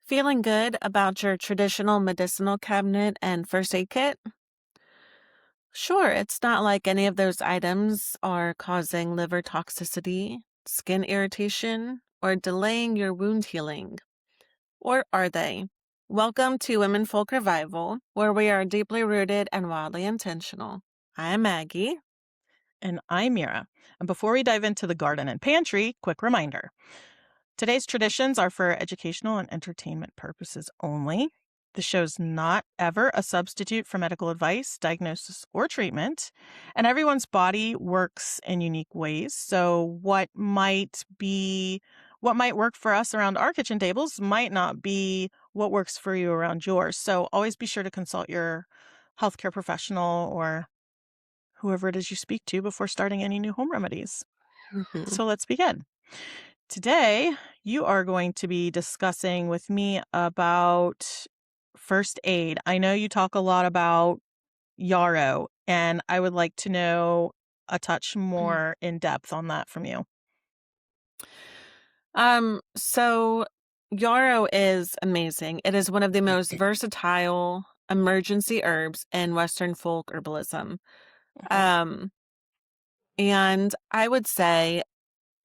Feeling good about your traditional medicinal cabinet and first aid kit? Sure, it's not like any of those items are causing liver toxicity, skin irritation, or delaying your wound healing. Or are they? Welcome to Womenfolk Revival, where we are deeply rooted and wildly intentional. I am Maggie. And I'm Mira. And before we dive into the garden and pantry, quick reminder. Today's traditions are for educational and entertainment purposes only. The show's not ever a substitute for medical advice, diagnosis, or treatment. And everyone's body works in unique ways. So what might work for us around our kitchen tables might not be what works for you around yours. So always be sure to consult your healthcare professional or whoever it is you speak to before starting any new home remedies. Mhm. So let's begin. Today, you are going to be discussing with me about first aid. I know you talk a lot about Yarrow, and I would like to know a touch more in depth on that from you. So Yarrow is amazing. It is one of the most versatile emergency herbs in Western folk herbalism. Mhm. Um, and I would say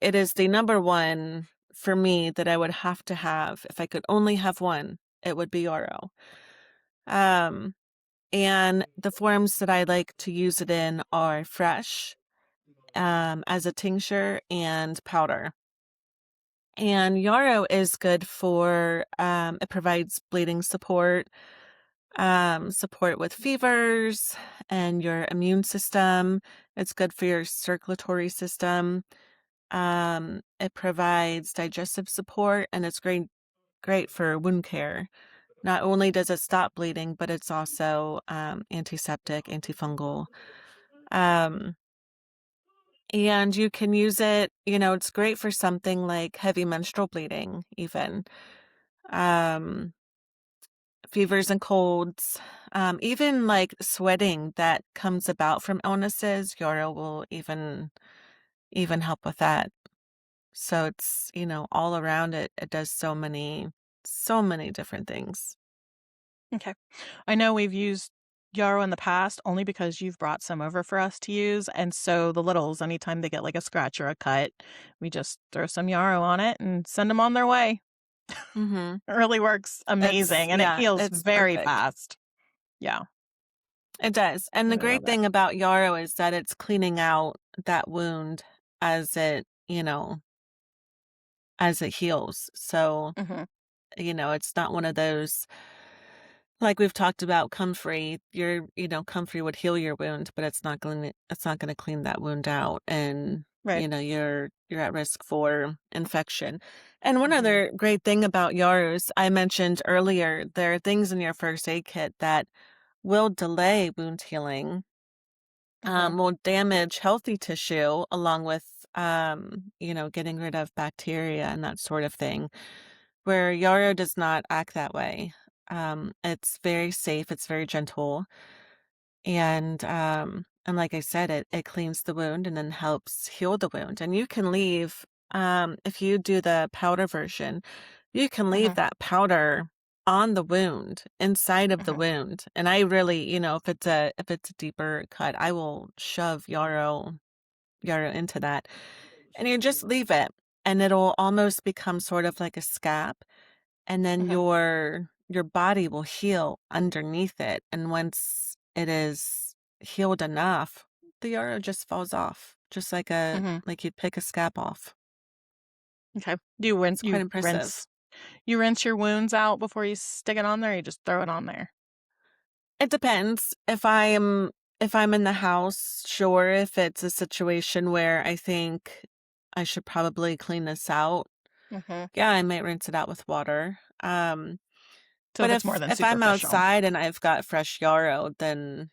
it is the number one for me that I would have to have. If I could only have one, it would be Yarrow. Um, and the forms that I like to use it in are fresh, as a tincture and powder. And Yarrow is good for, it provides bleeding support, support with fevers and your immune system. It's good for your circulatory system. It provides digestive support and it's great for wound care. Not only does it stop bleeding, but it's also antiseptic, antifungal. Um, and you can use it, it's great for something like heavy menstrual bleeding, even. Um, Fevers and colds, even like sweating that comes about from illnesses, Yarrow will even help with that. So it's, all around it does so many different things. Okay. I know we've used Yarrow in the past only because you've brought some over for us to use. And so the littles, anytime they get like a scratch or a cut, we just throw some Yarrow on it and send them on their way. Mhm. It really works amazing and it heals It's very perfect. fast. Yeah, It does. And I the love great it. thing about Yarrow is that it's cleaning out that wound as it heals. So, Mhm. it's not one of those, like we've talked about comfrey. Comfrey would heal your wound, but it's not going to clean that wound out, and Right. you're at risk for infection. And one Mhm. other great thing about yarrows, I mentioned earlier, there are things in your first aid kit that will delay wound healing, Mhm. will damage healthy tissue along with getting rid of bacteria and that sort of thing, where yarrow does not act that way. It's very safe, it's very gentle, and like I said, it cleans the wound and then helps heal the wound. And you can leave, if you do the powder version, you can leave Mhm. that powder on the wound, inside of the Mhm. wound. And I really, if it's a deeper cut, I will shove yarrow into that. And you just leave it, and it'll almost become sort of like a scab, and then Mhm. your body will heal underneath it. And once it is healed enough, the yarrow just falls off, just Mhm. like you'd pick a scab off. Okay. Do you rin It's quite you impressive. rinse you rinse your wounds out before you stick it on there, or you just throw it on there? It depends. If I'm in the house, sure. If it's a situation where I think I should probably clean this out, Mhm. yeah, I might rinse it out with water. So But if it's more if than if I'm superficial. outside and I've got fresh yarrow, then,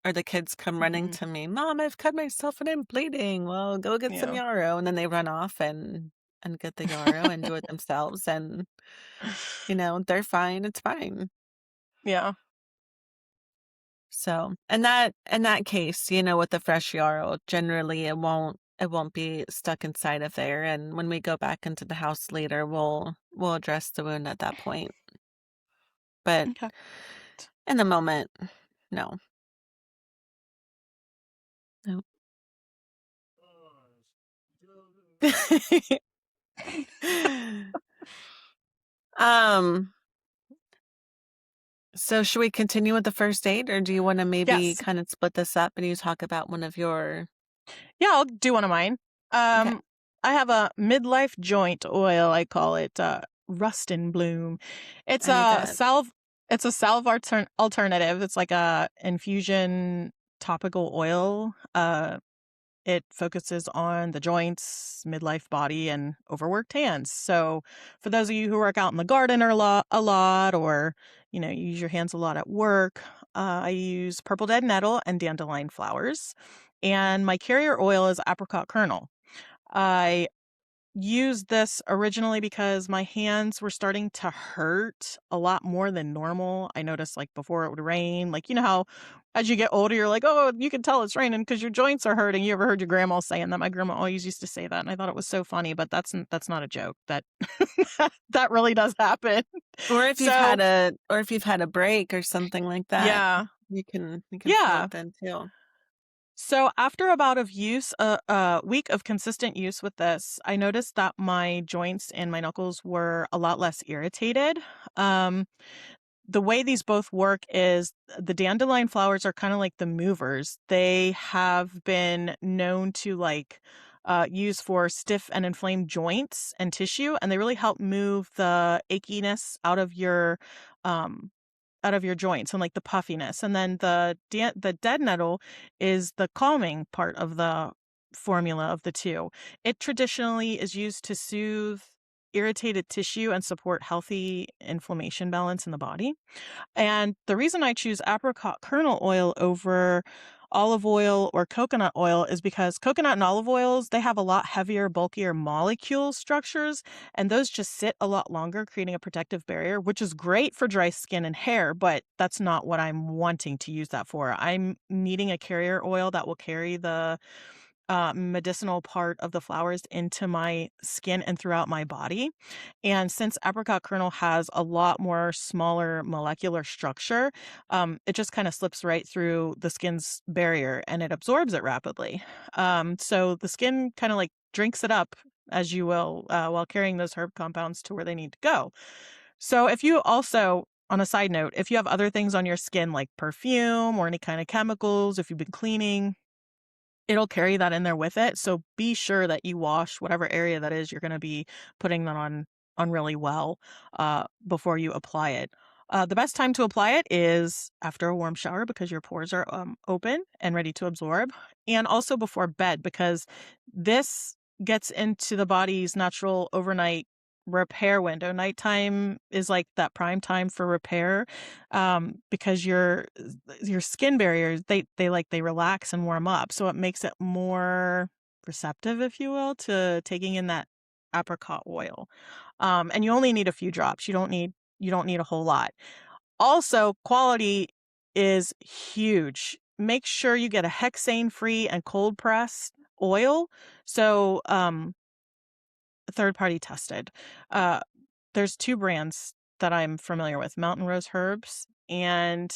or the kids come running Mhm. to me, "Mom, I've cut myself and I'm bleeding." Well, go get some Yeah. yarrow, and then they run off and get the yarrow and do it themselves, and, they're fine, it's fine. Yeah. So, in that case, with the fresh yarrow, generally it won't be stuck inside of there. And when we go back into the house later, we'll address the wound at that point. But Okay. in the moment, no. No. um, so should we continue with the first aid, or do you want to maybe Yes. kind of split this up and you talk about one of your? Yeah, I'll do one of mine. Okay, I have a midlife joint oil. I call it Rust and Bloom. It's I need a that. salve. It's a salve alternative. It's like a infusion topical oil. It focuses on the joints, midlife body, and overworked hands. So, for those of you who work out in the garden a lot, or you use your hands a lot at work, I use purple dead nettle and dandelion flowers, and my carrier oil is apricot kernel. I used this originally because my hands were starting to hurt a lot more than normal. I noticed like before it would rain, like how as you get older, you're like, oh, you can tell it's raining because your joints are hurting. You ever heard your grandma saying that? My grandma always used to say that, and I thought it was so funny, but that's not a joke. That that really does happen. So Or if you've had a break or something like that, yeah, you can feel yeah. it then too. So after about of use, a week of consistent use with this, I noticed that my joints and my knuckles were a lot less irritated. Um, the way these both work is the dandelion flowers are kind of like the movers. They have been known to use for stiff and inflamed joints and tissue, and they really help move the achiness um out of your joints and like the puffiness. And then the dead nettle is the calming part of the formula of the two. It traditionally is used to soothe irritated tissue and support healthy inflammation balance in the body. And the reason I choose apricot kernel oil over olive oil or coconut oil is because coconut and olive oils, they have a lot heavier, bulkier molecule structures, and those just sit a lot longer, creating a protective barrier, which is great for dry skin and hair, but that's not what I'm wanting to use that for. I'm needing a carrier oil that will carry the medicinal part of the flowers into my skin and throughout my body. And since apricot kernel has a lot more smaller molecular structure, it just kind of slips right through the skin's barrier and it absorbs it rapidly. So the skin kind of like drinks it up, as you will, while carrying those herb compounds to where they need to go. So if you also, on a side note, if you have other things on your skin like perfume or any kind of chemicals, if you've been cleaning, it'll carry that in there with it. So be sure that you wash whatever area that is you're going to be putting that on really well before you apply it. The best time to apply it is after a warm shower because your pores are open and ready to absorb, and also before bed because this gets into the body's natural overnight repair window. Nighttime is like that prime time for repair because your skin barriers they relax and warm up, so it makes it more receptive, if you will, to taking in that apricot oil. And you only need a few drops. You don't need a whole lot. Also, quality is huge. Make sure you get a hexane free and cold pressed oil. So third party tested. Uh, there's two brands that I'm familiar with, Mountain Rose Herbs and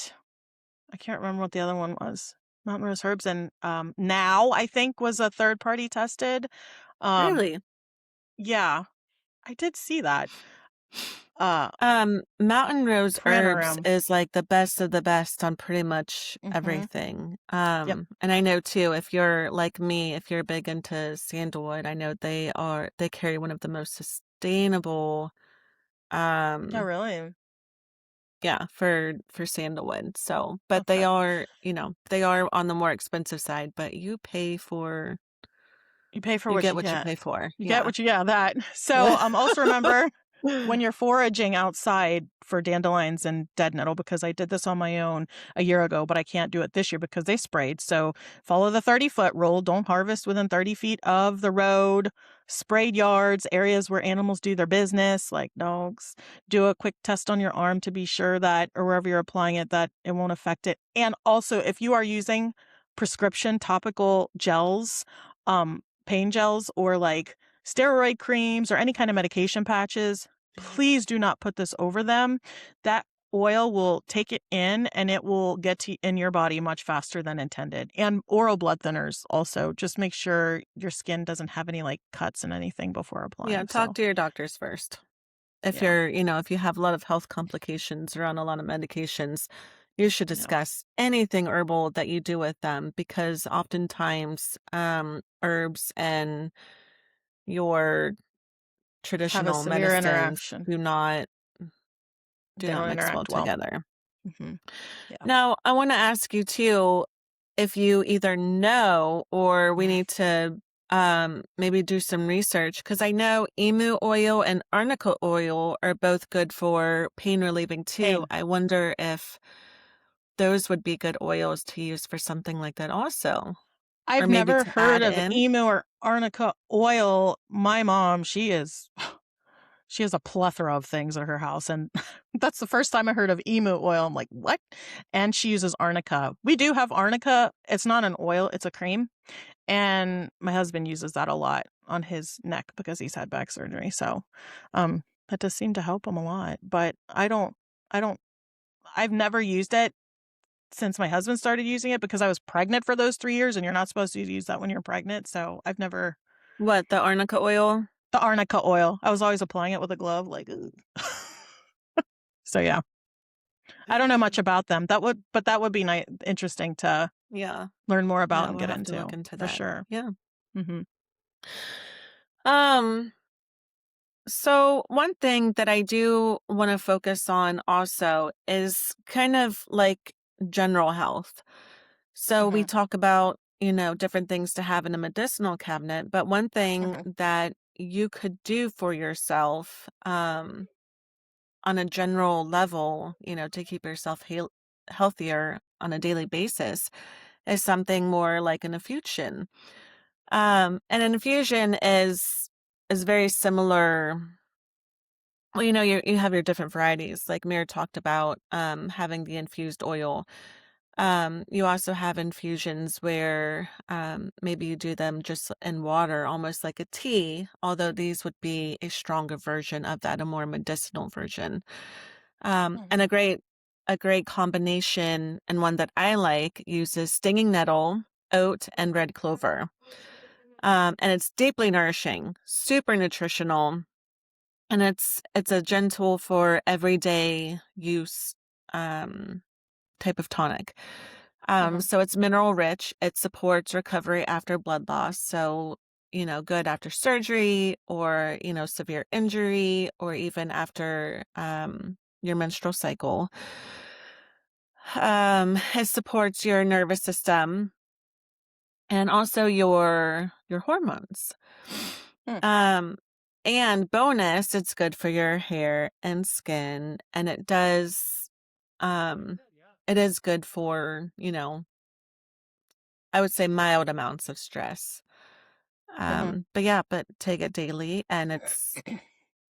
I can't remember what the other one was. Mountain Rose Herbs and Now I think was a third party tested. Um Really? yeah, I did see that. Uh Mountain Rose Herbs Pranoram. is like the best of the best on pretty much Mhm. everything. Yep. And I know too, if you're like me, if you're big into sandalwood, I know they carry one of the most sustainable, Oh, um, really? yeah, for sandalwood. So, but Okay. they are on the more expensive side, but You pay for you what get you what you get. pay for. You get Yeah. what you get, that. So, also remember when you're foraging outside for dandelions and dead nettle, because I did this on my own a year ago, but I can't do it this year because they sprayed. So follow the 30-foot rule. Don't harvest within 30 feet of the road, sprayed yards, areas where animals do their business, like dogs. Do a quick test on your arm to be sure that, or wherever you're applying it, that it won't affect it. And also, if you are using prescription topical gels, pain gels or like steroid creams or any kind of medication patches, please do not put this over them. That oil will take it in and it will get to in your body much faster than intended. And oral blood thinners also. Just make sure your skin doesn't have any like cuts and anything before Yeah, applying. talk So, to your doctors first. If yeah. you're, if you have a lot of health complications or on a lot of medications, you should Yeah. discuss anything herbal that you do with them because oftentimes herbs and your Have a traditional severe medicines interaction. do They not don't mix well interact well. together. Hmm. Yeah. Now, I want to ask you too if you either know or we need to maybe do some research because I know emu oil and arnica oil are both good for pain relieving too. Pain. I wonder if those would be good oils to use for something like that also, or I've maybe never to heard add of in. emu or arnica oil. My mom, she has a plethora of things at her house, and that's the first time I heard of emu oil. I'm like, "What?" And she uses arnica. We do have arnica. It's not an oil, it's a cream, and my husband uses that a lot on his neck because he's had back surgery, so, that does seem to help him a lot, but I don't I've never used it since my husband started using it because I was pregnant for those 3 years, and you're not supposed to use that when you're pregnant, so I've never What, the arnica oil? the arnica oil. I was always applying it with a glove, like, ugh. So, yeah. I don't know much about them. That would be interesting to Yeah. learn more about Yeah, and we'll get have to look into, into for that. sure. Yeah. Mhm. Um, so one thing that I do want to focus on also is kind of like general health. So we Mhm. talk about, different things to have in a medicinal cabinet, but one thing Mhm. that you could do for yourself, on a general level, to keep yourself healthier on a daily basis is something more like an infusion. And an infusion is very similar. Well, you have your different varieties. Like Mir talked about having the infused oil. You also have infusions where maybe you do them just in water, almost like a tea, although these would be a stronger version of that, a more medicinal version. And Mhm. a great combination and one that I like uses stinging nettle, oat, and red clover. And it's deeply nourishing, super nutritional, and it's a gentle for everyday use um, type of tonic. Mhm. So it's mineral rich. It supports recovery after blood loss. So, good after surgery or, severe injury or even after your menstrual cycle. It supports your nervous system and also your hormones. Mm. Um, and bonus, it's good for your hair and skin, and um, it is good for, I would say mild amounts of stress. Mhm. But yeah, but take it daily, and it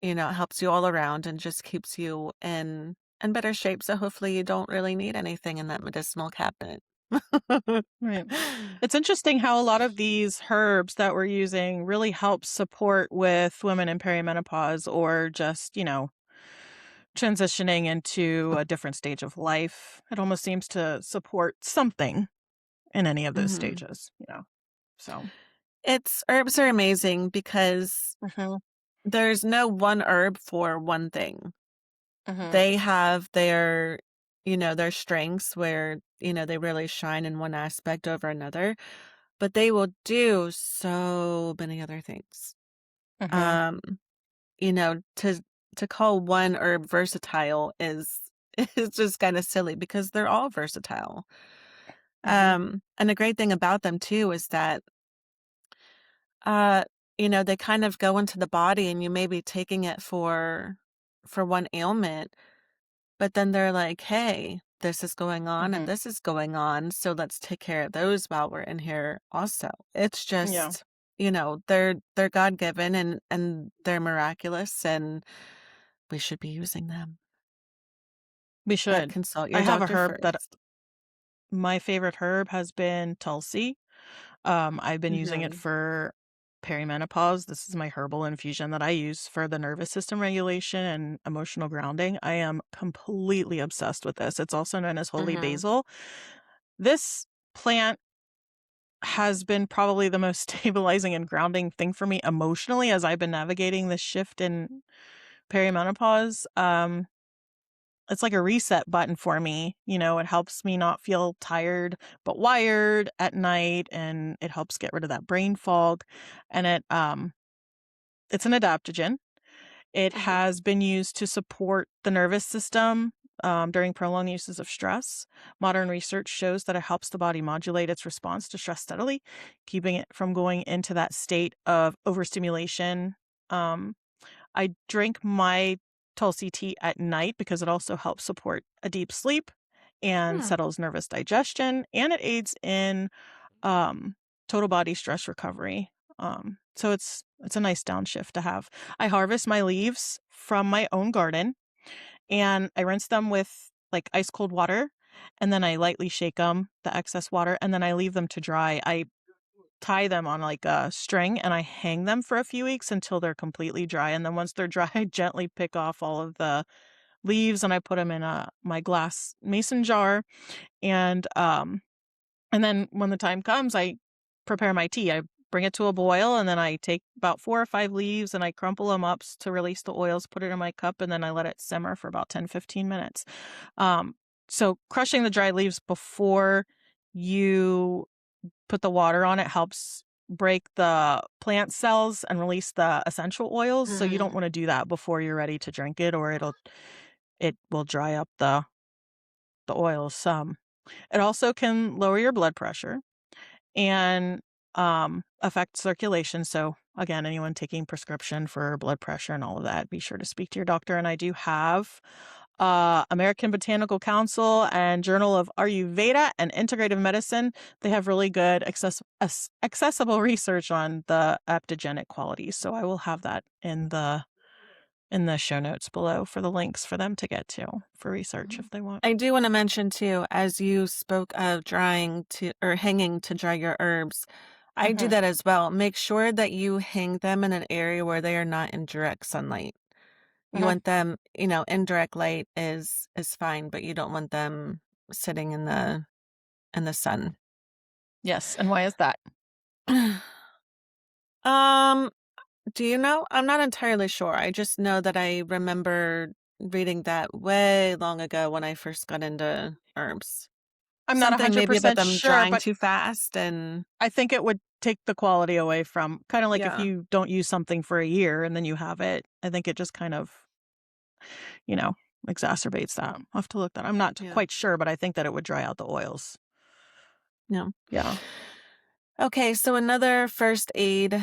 helps you all around and just keeps you in better shape. So hopefully you don't really need anything in that medicinal cabinet. Right. It's interesting how a lot of these herbs that we're using really help support with women in perimenopause or just, transitioning into a different stage of life. It almost seems to support something in any of those hmm stages. So, It's herbs are amazing because mhm. there's no one herb for one thing. Mhm. They have their strengths where, they really shine in one aspect over another, but they will do so many other things. Mhm. Um, to call one herb versatile is is just kind of silly because they're all versatile. Mhm. And the great thing about them too is that uh, they kind of go into the body and you may be taking it for one ailment. But then they're like, "Hey, this is going on and Mhm. this is going on, so let's take care of those while we're in here also." It's Yeah. just, they're God-given and they're miraculous and we should be using them. We But should. consult I your have a doctor herb that first. my favorite herb has been tulsi. I've been using it Mhm. for perimenopause. This is my herbal infusion that I use for the nervous system regulation and emotional grounding. I am completely obsessed with this. It's also known as holy Mhm. basil. This plant has been probably the most stabilizing and grounding thing for me emotionally as I've been navigating this shift in perimenopause. It's like a reset button for me. It helps me not feel tired but wired at night, and it helps get rid of that brain fog. And it's an adaptogen. It Mhm. has been used to support the nervous system during prolonged uses of stress. Modern research shows that it helps the body modulate its response to stress steadily, keeping it from going into that state of overstimulation. Um, I drink my tulsi tea at night because it also helps support a deep sleep and Hmm. settles nervous digestion, and it aids in um, total body stress recovery. So it's a nice downshift to have. I harvest my leaves from my own garden and I rinse them with like ice cold water, and then I lightly shake them, the excess water, and then I leave them to dry. I tie them on like a string and I hang them for a few weeks until they're completely dry. And then once they're dry, I gently pick off all of the leaves and I put them in my glass mason jar. And then when the time comes, I prepare my tea. I bring it to a boil and then I take about 4 or 5 leaves and I crumple them up to release the oils, put it in my cup, and then I let it simmer for about 10-15 minutes. Um, so crushing the dried leaves before you put the water on it helps break the plant cells and release the essential oils. So you don't Mhm. want to do that before you're ready to drink it, or it will dry up the oils. It also can lower your blood pressure and affect circulation. So again, anyone taking prescription for blood pressure and all of that, be sure to speak to your doctor. And I do have American Botanical Council and Journal of Ayurveda and Integrative Medicine. They have really good accessible research on the aptogenic qualities. So I will have that in the show notes below for the links for them to get to for research if they want. I do want to mention too, as you spoke of drying to or hanging to dry your herbs, I do Hmm. that as well. Make sure that you hang them in an area where they are not in direct sunlight. You Hmm. want them, indirect light is fine, but you don't want them sitting in the sun. Yes. And why is that? Um, do you know? I'm not entirely sure. I just know that I remember reading that way long ago when I first got into herbs. I'm not Something maybe about 100% them sure, drying but too fast and I think it would take the quality away from kind of like if yeah, you don't use something for a year and then you have it. I think it just kind of, you know, exacerbates that. I'll have to look that. I'm not yeah, quite sure, but I think that it would dry out the oils. yeah. Yeah. Okay, so another first aid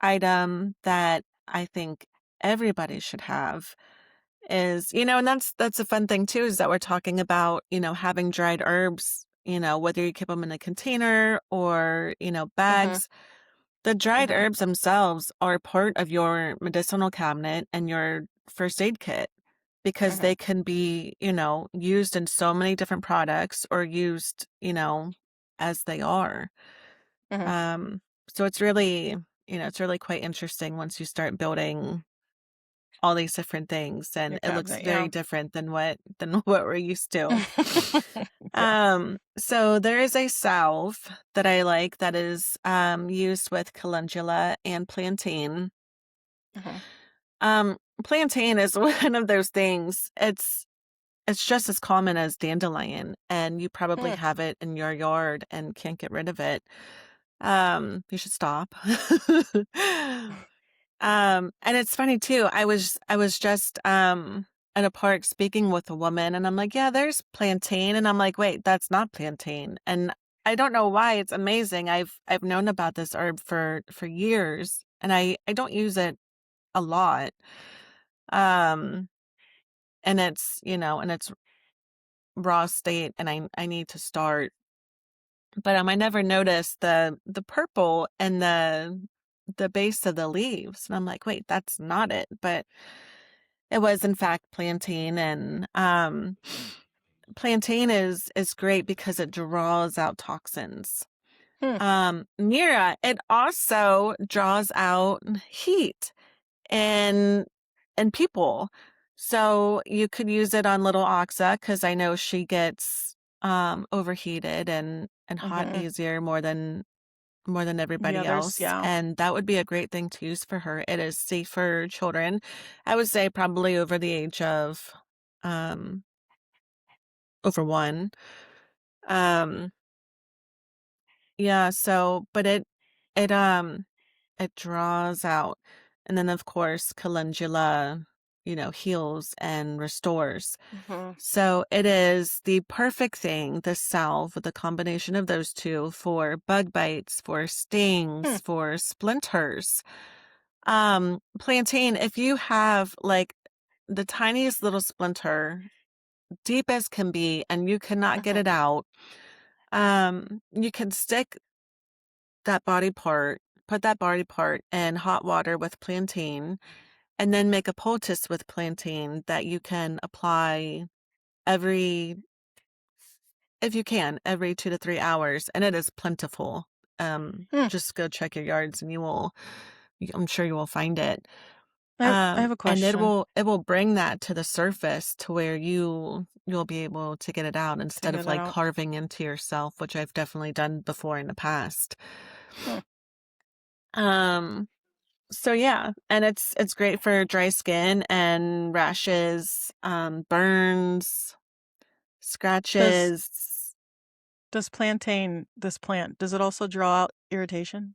item that I think everybody should have is, and that's a fun thing too, is that we're talking about, having dried herbs, whether you keep them in a container or, Mhm. bags. The dried Mhm. herbs themselves are part of your medicinal cabinet and your first aid kit because they Mhm. can be, used in so many different products or used, as they are. Mhm. Um, so it's really quite interesting once you start building all these different things and Your it looks cabinet, very yeah. different than what we're used to. So there is a salve that I like that is used with calendula and plantain. Mhm. Plantain is one of those things. It's just as common as dandelion, and you probably Hmm. have it in your yard and can't get rid of it. You should stop. And it's funny too. I was just at a park speaking with a woman and I'm like, "Yeah, there's plantain." And I'm like, "Wait, that's not plantain." And I don't know why. It's amazing. I've known about this herb for years and I don't use it a lot. Um and it's, in its raw state and I need to start. But I never noticed the purple and the base of the leaves. And I'm like, "Wait, that's not it." But it was in fact plantain and plantain is great because it draws out toxins. Hmm. Mira, it also draws out heat in people. So you could use it on little Oxa because I know she gets overheated and hot Mm-hmm. easier more than The everybody others, else. yeah. And that would be a great thing to use for her. It is safe for children. I would say probably over the age of um over 1. Um yeah, so but it draws out. And then of course calendula, heals and restores. Mm-hmm. So it is the perfect thing, the salve, with the combination of those two for bug bites, for Hmm. stings, for splinters. Plantain, if you have like the tiniest little splinter, deep as can be, and you cannot get Mm-hmm. it out, you can stick that body part, put that body part in hot water with plantain, and then make a poultice with plantain that you can apply every if you can, every 2 to 3 hours, and it is plentiful. Hmm. Just go check your yards and I'm sure you will find it. I have a And question it will bring that to the surface to where you'll be able to get it out to instead get of it like out. carving into yourself, which I've definitely done before in the past. Hmm. Um, so yeah, and it's great for dry skin and rashes, burns, Does scratches. does plantain, this plant, does it also draw out irritation?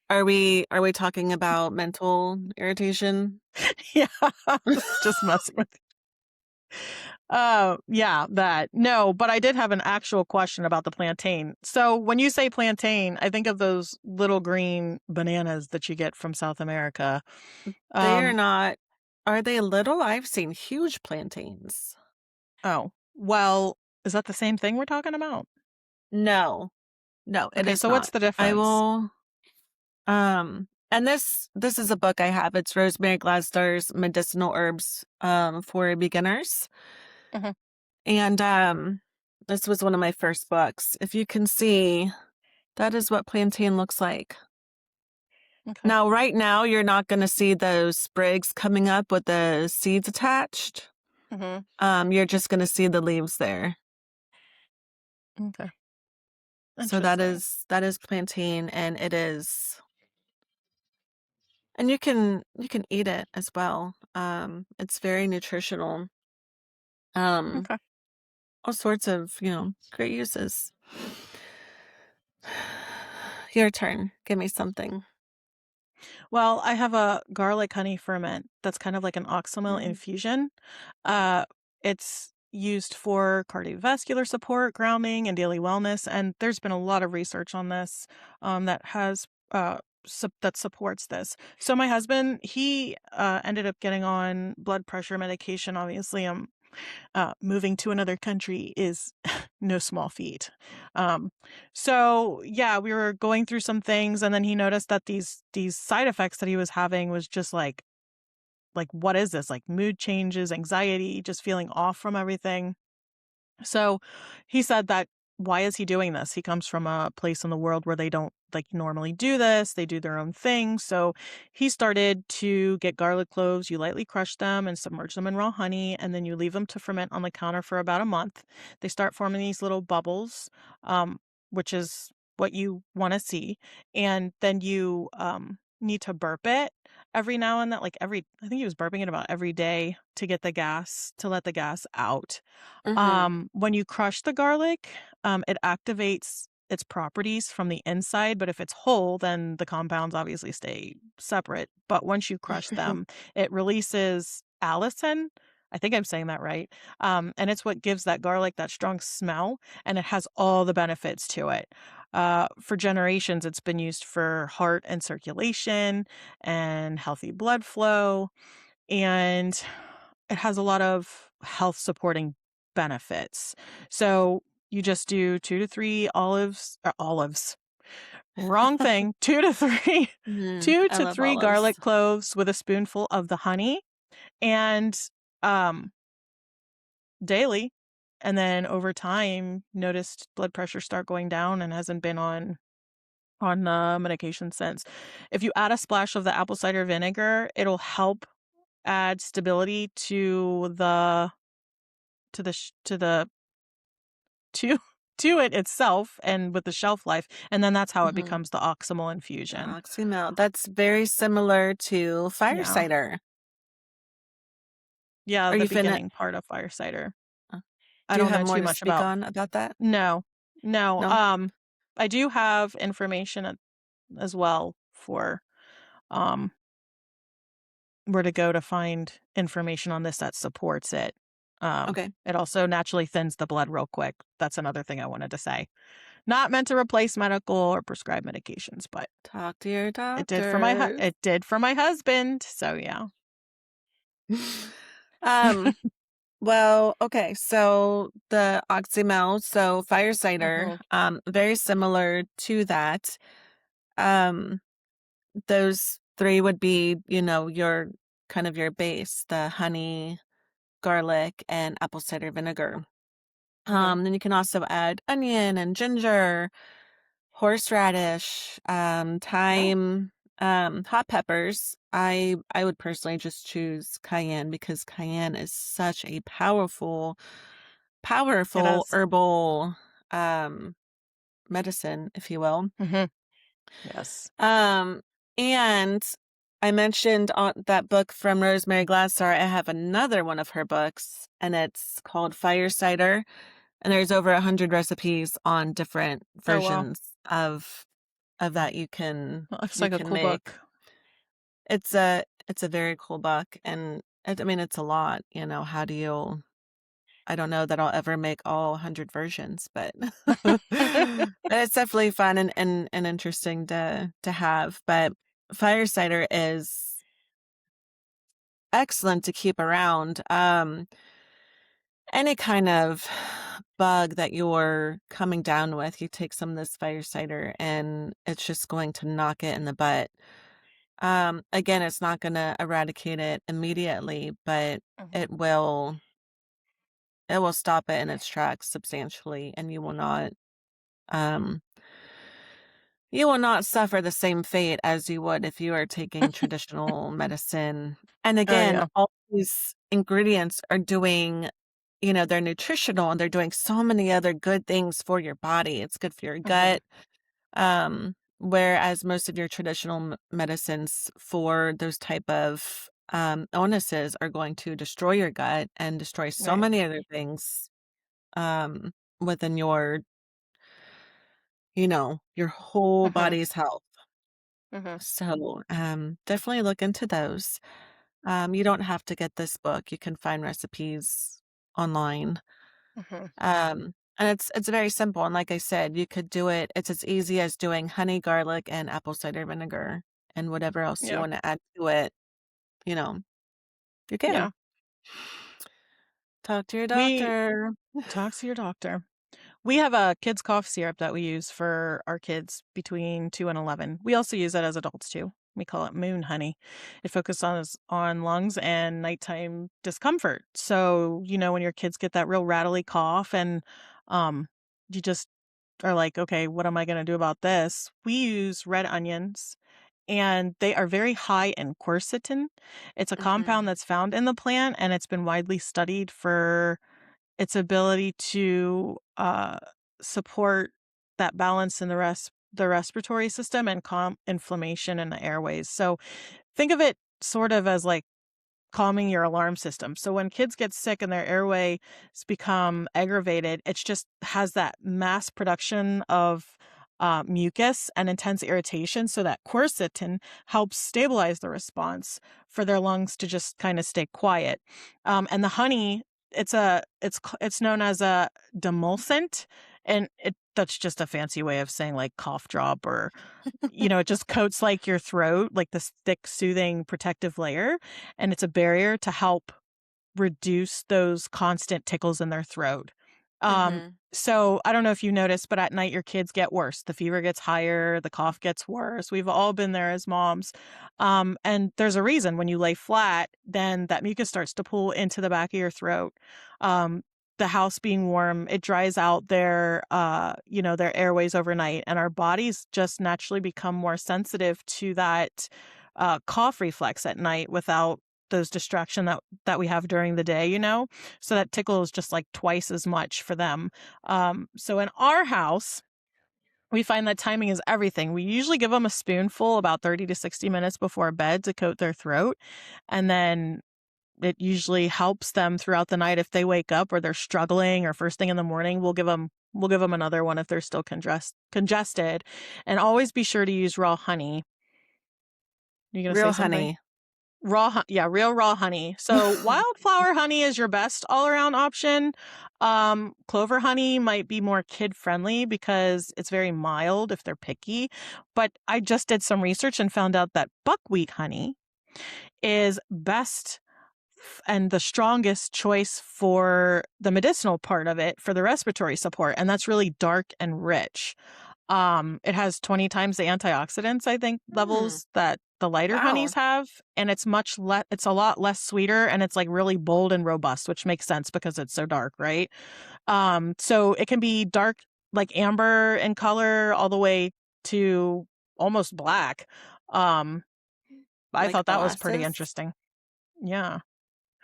Are we talking about mental irritation? Yeah, just messing with yeah, that. No, but I did have an actual question about the plantain. So when you say plantain, I think of those little green bananas that you get from South America. They are Um, not Are they little? I've seen huge plantains. oh, well, is that the same thing we're talking about? No. No, it Okay, is so what's not. the I difference? will and this is a book I have. It's Rosemary Glasser's Medicinal Herbs for Beginners. Hmm. And this was one of my first books. If you can see, that is what plantain looks like. Okay. Now, right now, you're not going to see those sprigs coming up with the seeds attached. Hmm. You're just going to see the leaves there. Okay. So Interesting. that is plantain, and it is, and you can eat it as well. It's very nutritional. Um, Okay. all sorts of, great uses. Your turn. Give me something. Well, I have a garlic honey ferment that's kind of like an oxymel Mm. infusion. Uh, it's used for cardiovascular support, grounding, and daily wellness. And there's been a lot of research on this that has that supports this. So my husband, he ended up getting on blood pressure medication. Obviously, moving to another country is no small feat. Um, so yeah, we were going through some things, and then he noticed that these side effects that he was having was just like what is this? Like mood changes, anxiety, just feeling off from everything. So he said that why is he doing this? He comes from a place in the world where they don't like normally do this. They do their own thing. So he started to get garlic cloves. You lightly crush them and submerge them in raw honey, and then you leave them to ferment on the counter for about a month. They start forming these little bubbles, um, which is what you want to see. And then you need to burp it every now and then, like I think he was burping it about every day to get the gas, to let the gas out. Mm-hmm. When you crush the garlic, it activates its properties from the inside, but if it's whole, then the compounds obviously stay separate. But once you crush them, it releases allicin. I think I'm saying that right. And it's what gives that garlic that strong smell, and it has all the benefits to it. For generations, it's been used for heart and circulation and healthy blood flow, and it has a lot of health supporting benefits. So you just do 2 to 3 olives. Wrong thing. 2 to 3 2 I to love 3 garlic olives. cloves with a spoonful of the honey, and um daily. and then over time noticed blood pressure start going down and hasn't been on medication since. If you add a splash of the apple cider vinegar, it'll help add stability to the to to it itself and with the shelf life, and then that's how it Mhm. becomes the oxymal The infusion. oxymel. That's very similar to fire Yeah. cider. Yeah, Are the you beginning part of fire cider. uh, I do you don't have know more too to much speak about. on about that? No. No, No? I do have information as well for, um, where to go to find information on this that supports it. Okay. It also naturally thins the blood real quick. That's another thing I wanted to say. Not meant to replace medical or prescribed medications, but Talk to your it doctors. did for my husband, so yeah. Um, well, okay, so the oxymel, so fire cider, Mhm. very similar to that. Um, those 3 would be, your kind of your base, the honey, garlic, and apple cider vinegar. Mhm. Then you can also add onion and ginger, horseradish, Oh, thyme, hot peppers. I would personally just choose cayenne because cayenne is such a it powerful does. herbal um medicine, if you will. Mhm. Yes. Um and I mentioned on that book from Rosemary Glassar. I have another one of her books, and it's called Fire Cider, and there's over 100 recipes on different Oh, wow. versions of that you can That looks you like a can cool make. book. It's a very cool book, and I mean, it's a lot, how do you I don't know that I'll ever make all 100 versions, but but it's definitely fun and interesting to have. But fire cider is excellent to keep around. Any kind of bug that you're coming down with, you take some of this fire cider and it's just going to knock it in the butt. Again, it's not gonna eradicate it immediately, but Mhm. it will it will stop it in its tracks substantially, and um you will not suffer the same fate as you would if you are taking traditional medicine. And Oh, again, yeah. all these ingredients are doing, they're nutritional and they're doing so many other good things for your body. It's good for your Mhm. gut. Whereas most of your traditional medicines for those type of illnesses are going to destroy your gut and destroy so Right. many other things um, within your whole Mhm. body's health. Mhm. So definitely look into those. You don't have to get this book. You can find recipes online. Mhm. And it's very simple. And like I said, you could do it. It's as easy as doing honey, garlic, and apple cider vinegar, and whatever else you Yeah. want to add to it. You know, you can Yeah. talk to your We doctor. talk to your doctor. We have a kids cough syrup that we use for our kids between 2 and 11. We also use it as adults too. We call it Moon Honey. It focuses on lungs and nighttime discomfort. So, when your kids get that real rattly cough and um you just are like, "Okay, what am I going to do about this?" We use red onions, and they are very high in quercetin. It's a Hmm. compound that's found in the plant, and it's been widely studied for its ability to, support that balance in the respiratory system and calm inflammation in the airways. So, think of it sort of as, like, calming your alarm system. So when kids get sick and their airways become aggravated, it's just has that mass production of mucus and intense irritation. So that quercetin helps stabilize the response for their lungs to just kind of stay quiet. And the honey, it's known as a demulcent, and that's just a fancy way of saying like cough drop or it just coats like your throat, like this thick, soothing, protective layer. And it's a barrier to help reduce those constant tickles in their throat. Um, Hmm. so I don't know if you noticed, but at night your kids get worse. The fever gets higher, the cough gets worse. We've all been there as moms. And there's a reason when you lay flat, then that mucus starts to pull into the back of your throat. Um, the house being warm, it dries out their their airways overnight, and our bodies just naturally become more sensitive to that cough reflex at night without those distraction that we have during the day, so that tickle is just like twice as much for them. So in our house, we find that timing is everything. We usually give them a spoonful about 30 to 60 minutes before bed to coat their throat, and then it usually helps them throughout the night if they wake up or they're struggling, or first thing in the morning we'll give them another one if they're still congested. And always be sure to use raw honey. You going to say Real something? honey. Yeah, real raw honey. So wildflower honey is your best all-around option. Clover honey might be more kid-friendly because it's very mild if they're picky. But I just did some research and found out that buckwheat honey is best and the strongest choice for the medicinal part of it for the respiratory support. And that's really dark and rich. It has 20 times the antioxidants, I think, Hmm. levels that the lighter Wow. honeys have. And it's it's a lot less sweeter, and it's like really bold and robust, which makes sense because it's so dark, right? So it can be dark, like amber in color, all the way to almost black. Um, I Like thought that was pretty molasses? interesting. Yeah.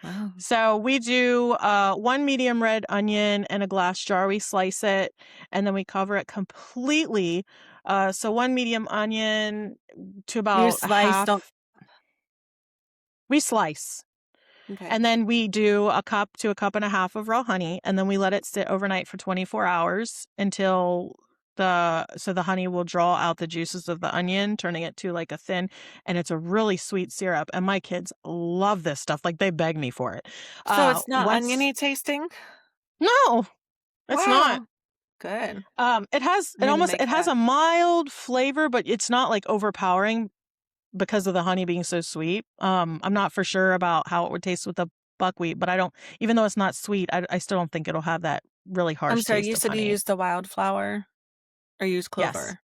Wow. So we do one medium red onion in a glass jar. We slice it and then we cover it completely. So one medium onion to You about a slice, don't. half. We slice. Okay. And then we do a cup to a cup and a half of raw honey. And then we let it sit overnight for 24 hours until the honey will draw out the juices of the onion, turning it to like a thin, and it's a really sweet syrup. And my kids love this stuff. Like they beg me for it. So it's not Once oniony tasting? No, it's not. Wow. Good. I need to make It has that. a mild flavor, but it's not like overpowering because of the honey being so sweet. I'm not for sure about how it would taste with the buckwheat, but I don't, even though it's not sweet, I still don't think it'll have that really I'm harsh sorry, taste you of said you honey. used the wildflower or use Yes, clover?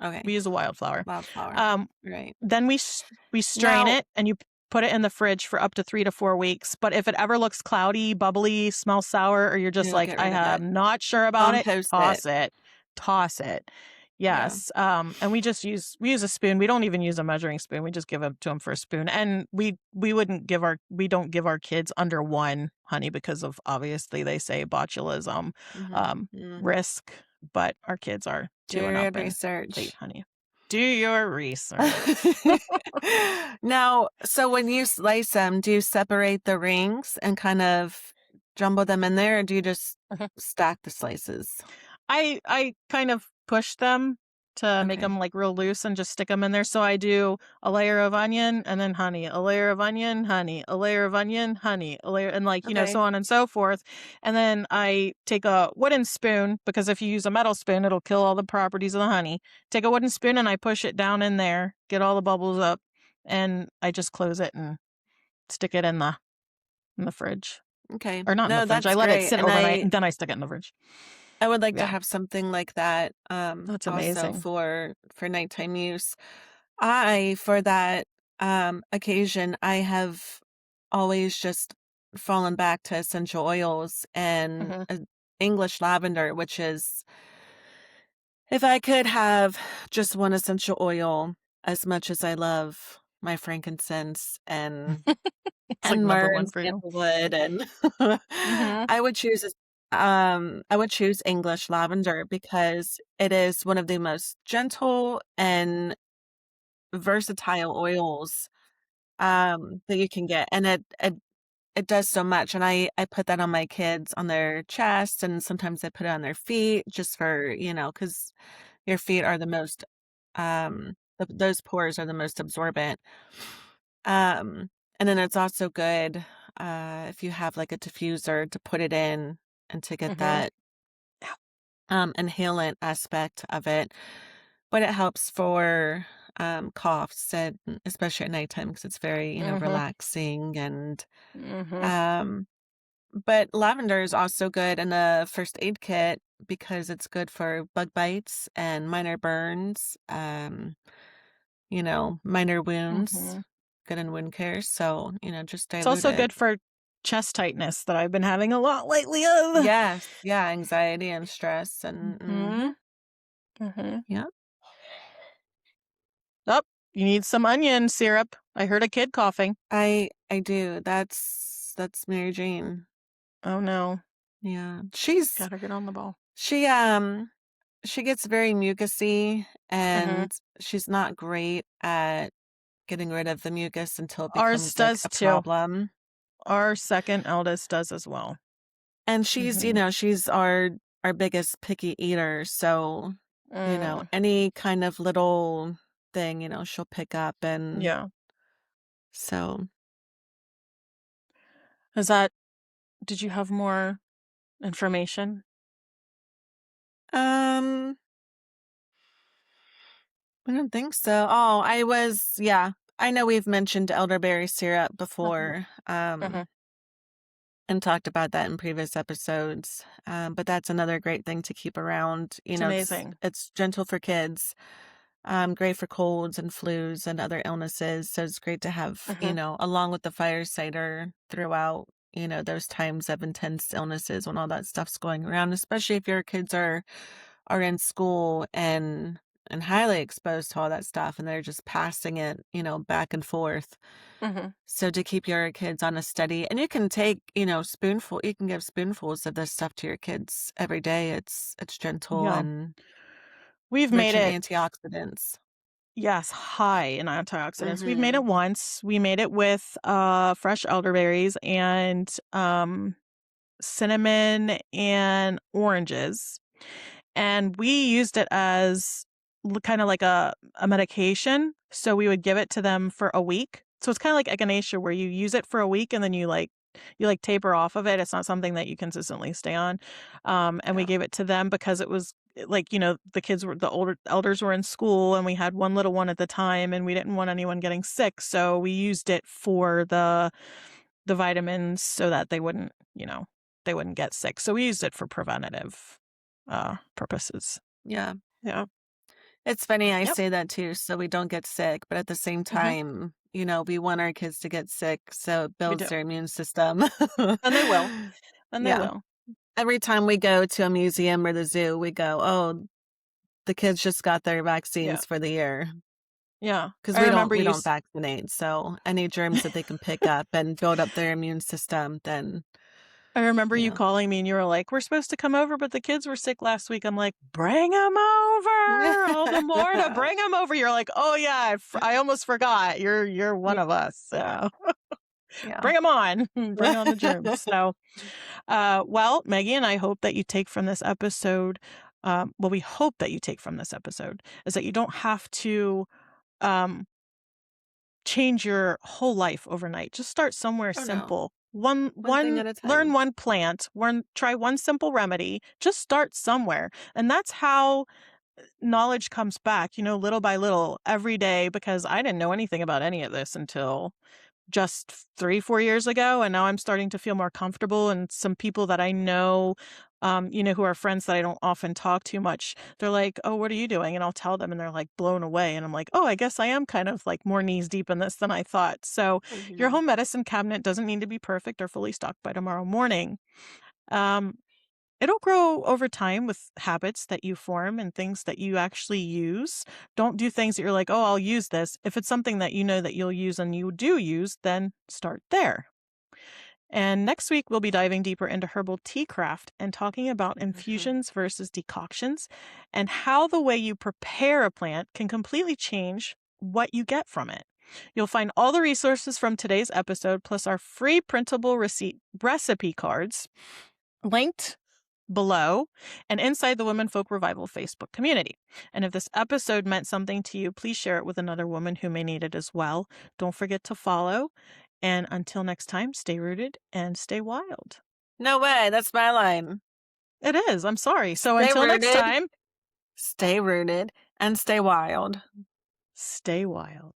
Okay. we use a wildflower. Wildflower. Um, Right. then we strain Now, it and you put it in the fridge for up to 3 to 4 weeks. But if it ever looks cloudy, bubbly, smells sour, or you're just you'll like, get I rid of it. am not sure about it, Compost it. toss it. Toss it. Yeah. Yes. And we use a spoon. We don't even use a measuring spoon. We just give it to them for a spoon. And we don't give our kids under one honey because of obviously they say botulism Mhm. um, Mm. risk, but our kids are Do 2 and up your and they eat research. honey. Do your research. Now, so when you slice them, do you separate the rings and kind of jumble them in there, or do you just stack the slices? I kind of push them to make Okay. them like real loose and just stick them in there. So I do a layer of onion and then honey, a layer of onion, honey, a layer of onion, honey, a layer, and like, so Okay. on and so forth. And then I take a wooden spoon because if you use a metal spoon, it'll kill all the properties of the honey. Take a wooden spoon and I push it down in there, get all the bubbles up, and I just close it and stick it in the fridge. Okay. Or not in the No, fridge. I that's let it great. sit And overnight I and then I stick it in the fridge. I would like to Yeah. have something like that That's also amazing. for nighttime use. I for that occasion, I have always just fallen back to essential oils and Mhm. English lavender, which is if I could have just one essential oil as much as I love my frankincense It's like and number myrrh 1 and for you. sandalwood and Mhm. I would choose English lavender because it is one of the most gentle and versatile oils that you can get, and it does so much, and I put that on my kids on their chest, and sometimes I put it on their feet just for, because your feet are the most those pores are the most absorbent. Um, and then it's also good, if you have, like, a diffuser to put it in and to get Mhm. that, inhalant aspect of it, but it helps for, coughs and especially at nighttime because it's very, Mhm. relaxing and, Mhm. um but lavender is also good in a first aid kit because it's good for bug bites and minor burns, minor wounds, Mhm. good in wound care, so, just It's dilute also it. good for chest tightness that I've been having a lot lately of. Yes, yeah, anxiety and stress and Mhm. mhm, Mhm. yeah. Oh, you need some onion syrup. I heard a kid coughing. I do. That's Mary Jane. Oh no. Yeah. Gotta get on the ball. She, um she gets very mucusy, Mhm. and she's not great at getting rid of the mucus until it Ours becomes, like, does a too. problem. Our second eldest does as well. And she's, Mhm. she's our biggest picky eater, so, Mm, any kind of little thing, she'll pick up, and yeah. so, Is that did you have more information? um, I don't think so. Oh, yeah, I know we've mentioned elderberry syrup Mhm. before, Mhm. and talked about that in previous episodes, but that's another great thing to keep around. It's amazing. It's gentle for kids. Great for colds and flus and other illnesses. So it's great to have, Mhm. along with the fire cider throughout, those times of intense illnesses when all that stuff's going around, especially if your kids are in school and highly exposed to all that stuff and they're just passing it, back and forth. Mhm. So to keep your kids on a steady, and you can take, you can give spoonfuls of this stuff to your kids every day. It's gentle Yeah. and We've rich made in it antioxidants. yes, high in antioxidants. We've made it Mhm. once. We made it with fresh elderberries and cinnamon and oranges. And we used it as kind of like a medication. So we would give it to them for a week. So it's kind of like echinacea where you use it for a week and then you taper off of it. It's not something that you consistently stay on. And we Yeah. gave it to them because it was like, the kids were the older elders were in school and we had one little one at the time and we didn't want anyone getting sick. So we used it for the vitamins so that they wouldn't get sick. So we used it for preventative purposes. Yeah. Yeah. It's funny I Yep. say that too, so we don't get sick, but at the same Mhm. time, we want our kids to get sick, so it We builds do. their immune system. And they will. And they Yeah. will. Every time we go to a museum or the zoo, we go, "Oh, the kids just got their Yeah. vaccines for the year," Yeah. because I remember we you don't s vaccinate, so any germs that they can pick up and build up their immune system, then, I remember you you know. calling me and you were like, "We're supposed to come over, but the kids were sick last week." I'm like, "Bring them over. All the more to bring them over." You're like, "Oh yeah, I almost forgot. You're one Yeah, of us." So, yeah. bring them on. Bring on the germs. So, well, Maggie and I hope that you take from this episode we hope that you take from this episode is that you don't have to um change your whole life overnight. Just start somewhere Oh, no. simple. One One thing one at a learn time. one plant, try one simple remedy. Just start somewhere. And that's how knowledge comes back, little by little every day because I didn't know anything about any of this until just 3, 4 years ago, and now I'm starting to feel more comfortable, and some people that I know, who are friends that I don't often talk to much, they're like, "Oh, what are you doing?" And I'll tell them, and they're, like, blown away, and I'm like, "Oh, I guess I am kind of, like, more knees deep in this than I thought." So, your Mhm. home medicine cabinet doesn't need to be perfect or fully stocked by tomorrow morning. Um, It'll grow over time with habits that you form and things that you actually use. Don't do things that you're like, "Oh, I'll use this." If it's something that you know that you'll use and you do use, then start there. And next week, we'll be diving deeper into herbal tea craft and talking about Mhm. infusions versus decoctions and how the way you prepare a plant can completely change what you get from it. You'll find all the resources from today's episode, plus our free printable recipe cards linked below and inside the Womenfolk Revival Facebook community. And if this episode meant something to you, please share it with another woman who may need it as well. Don't forget to follow. And until next time, stay rooted and stay wild. No way, that's my line. It is. I'm sorry. So Stay until next rooted, time, stay rooted, and stay wild. stay wild.